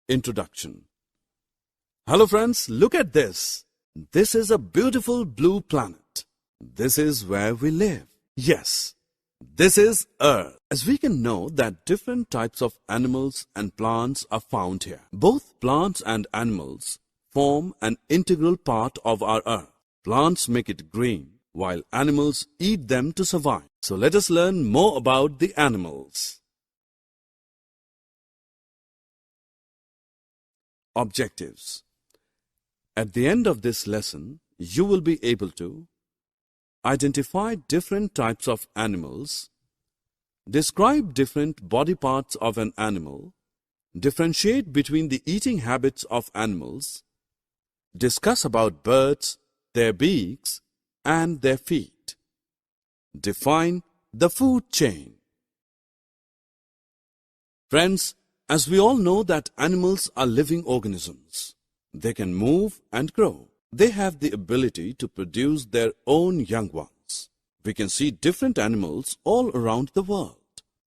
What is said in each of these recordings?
Introduction. Hello friends, look at this. This is a beautiful blue planet. This is where we live. Yes, this is Earth. As we can know that different types of animals and plants are found here. Both plants and animals form an integral part of our Earth. Plants make it green, while animals eat them to survive. So let us learn more about the animals. Objectives. At the end of this lesson, you will be able to identify different types of animals, describe different body parts of an animal, differentiate between the eating habits of animals, discuss about birds, their beaks, and their feet. Define the food chain. Friends, as we all know that animals are living organisms. They can move and grow. They have the ability to produce their own young ones. We can see different animals all around the world.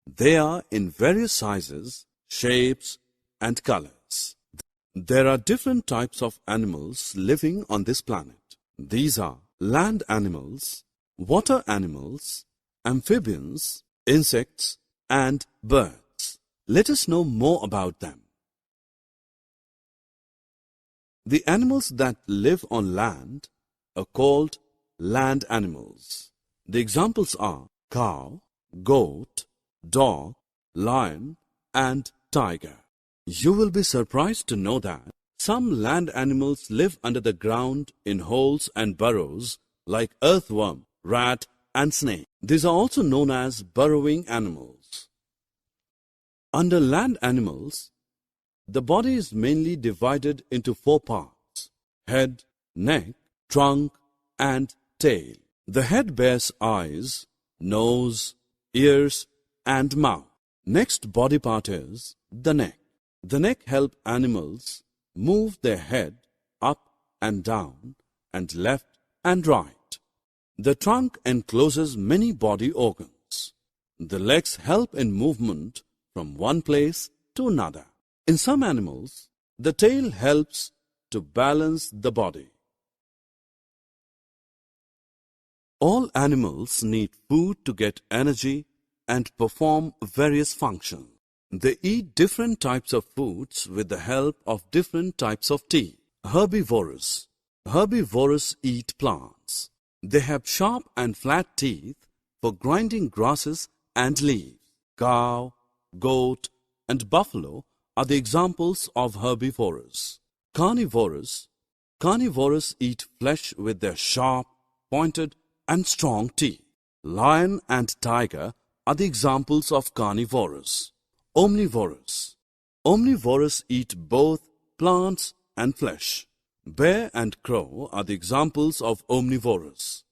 They are in various sizes, shapes, and colors. There are different types of animals living on this planet. These are land animals, water animals, amphibians, insects, and birds. Let us know more about them. The animals that live on land are called land animals. The examples are cow, goat, dog, lion, and tiger. You will be surprised to know that some land animals live under the ground in holes and burrows like earthworm, rat, and snake. These are also known as burrowing animals. Under land animals, the body is mainly divided into 4 parts: head, neck, trunk, and tail. The head bears eyes, nose, ears, and mouth. Next body part is the neck. The neck helps animals move their head up and down and left and right. The trunk encloses many body organs. The legs help in movement from one place to another. In some animals, the tail helps to balance the body. All animals need food to get energy and perform various functions. They eat different types of foods with the help of different types of teeth. Herbivorous. Herbivorous eat plants. They have sharp and flat teeth for grinding grasses and leaves. Cow, goat, and buffalo are the examples of herbivorous. Carnivorous. Carnivorous eat flesh with their sharp, pointed, and strong teeth. Lion and tiger are the examples of carnivorous. Omnivorous. Omnivorous eat both plants and flesh. Bear and crow are the examples of omnivorous.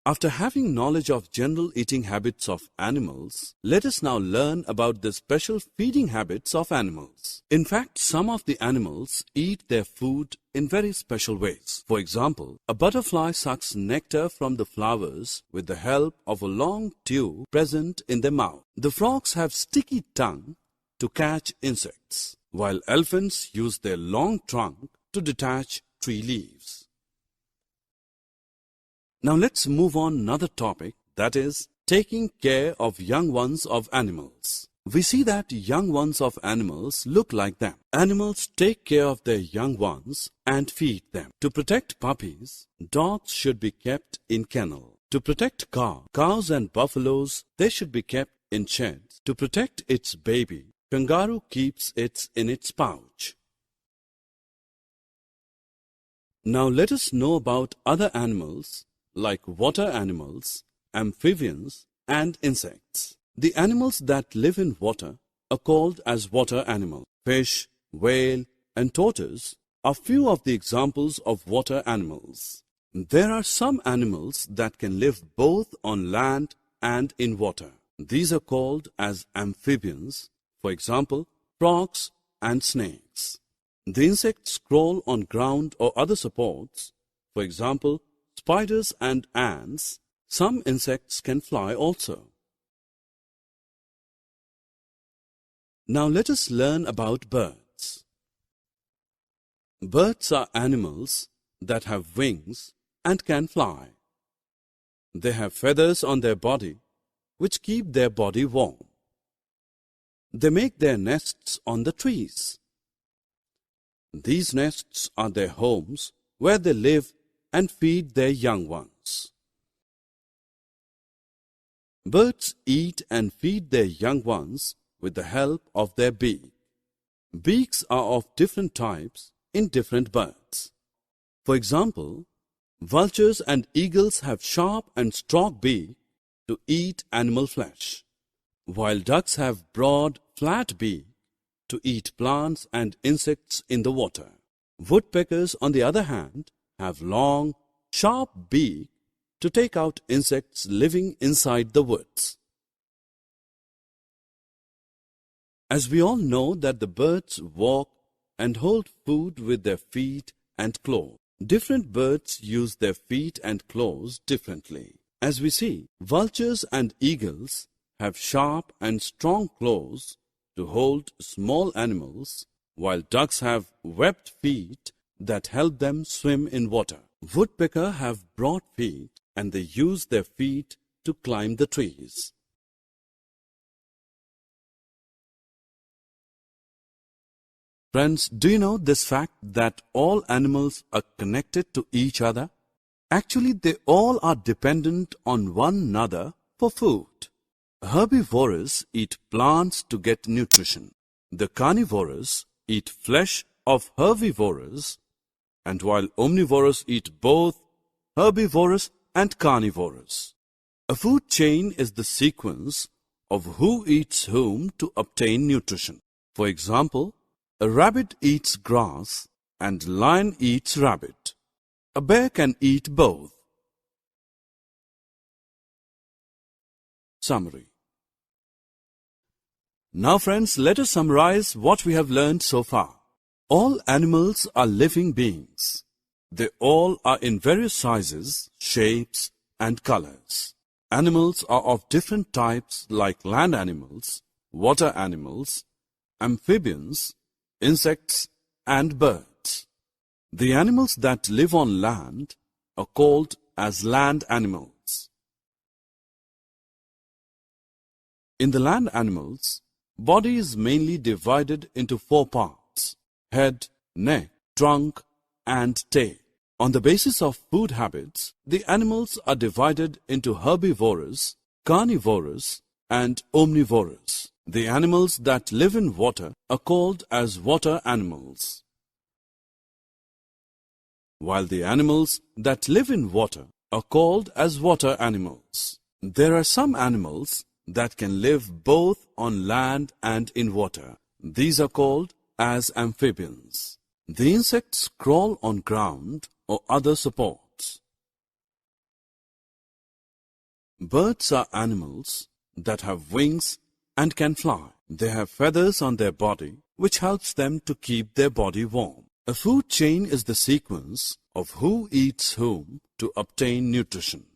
After having knowledge of general eating habits of animals, let us now learn about the special feeding habits of animals. In fact, some of the animals eat their food in very special ways. For example, a butterfly sucks nectar from the flowers with the help of a long tube present in their mouth. The frogs have sticky tongue to catch insects, while elephants use their long trunk to detach tree leaves. Now let's move on another topic, that is taking care of young ones of animals. We see that young ones of animals look like them. Animals take care of their young ones and feed them. To protect puppies, dogs should be kept in kennel. To protect cows and buffaloes, they should be kept in sheds. To protect its baby, kangaroo keeps it in its pouch. Now let us know about other animals like water animals, amphibians, and insects. The animals that live in water are called as water animals. Fish, whale, and tortoise are few of the examples of water animals. There are some animals that can live both on land and in water. These are called as amphibians, for example, frogs and snakes. The insects crawl on ground or other supports, for example, spiders and ants. Some insects can fly also. Now let us learn about birds. Birds are animals that have wings and can fly. They have feathers on their body which keep their body warm. They make their nests on the trees. These nests are their homes where they live and feed their young ones. Birds eat and feed their young ones with the help of their beak. Beaks are of different types in different birds. For example, vultures and eagles have sharp and strong beaks to eat animal flesh, while ducks have broad, flat beaks to eat plants and insects in the water. Woodpeckers, on the other hand, have long, sharp beaks to take out insects living inside the woods. As we all know that the birds walk and hold food with their feet and claws, different birds use their feet and claws differently. As we see, vultures and eagles have sharp and strong claws to hold small animals, while ducks have webbed feet that help them swim in water. Woodpeckers have broad feet and they use their feet to climb the trees. Friends, do you know this fact that all animals are connected to each other? Actually, they all are dependent on one another for food. Herbivores eat plants to get nutrition. The carnivores eat flesh of herbivores, and while omnivores eat both herbivores and carnivores. A food chain is the sequence of who eats whom to obtain nutrition. For example, a rabbit eats grass and lion eats rabbit. A bear can eat both. Summary. Now friends, let us summarize what we have learned so far. All animals are living beings. They all are in various sizes, shapes, and colors. Animals are of different types like land animals, water animals, amphibians, insects, and birds. The animals that live on land are called as land animals. In the land animals, body is mainly divided into 4 parts: head, neck, trunk, and tail. On the basis of food habits, the animals are divided into herbivores, carnivores, and omnivores. The animals that live in water are called as water animals, while the animals that live in water are called as water animals. There are some animals that can live both on land and in water. These are called as amphibians. The insects crawl on ground or other supports. Birds are animals that have wings and can fly. They have feathers on their body which helps them to keep their body warm. A food chain is the sequence of who eats whom to obtain nutrition.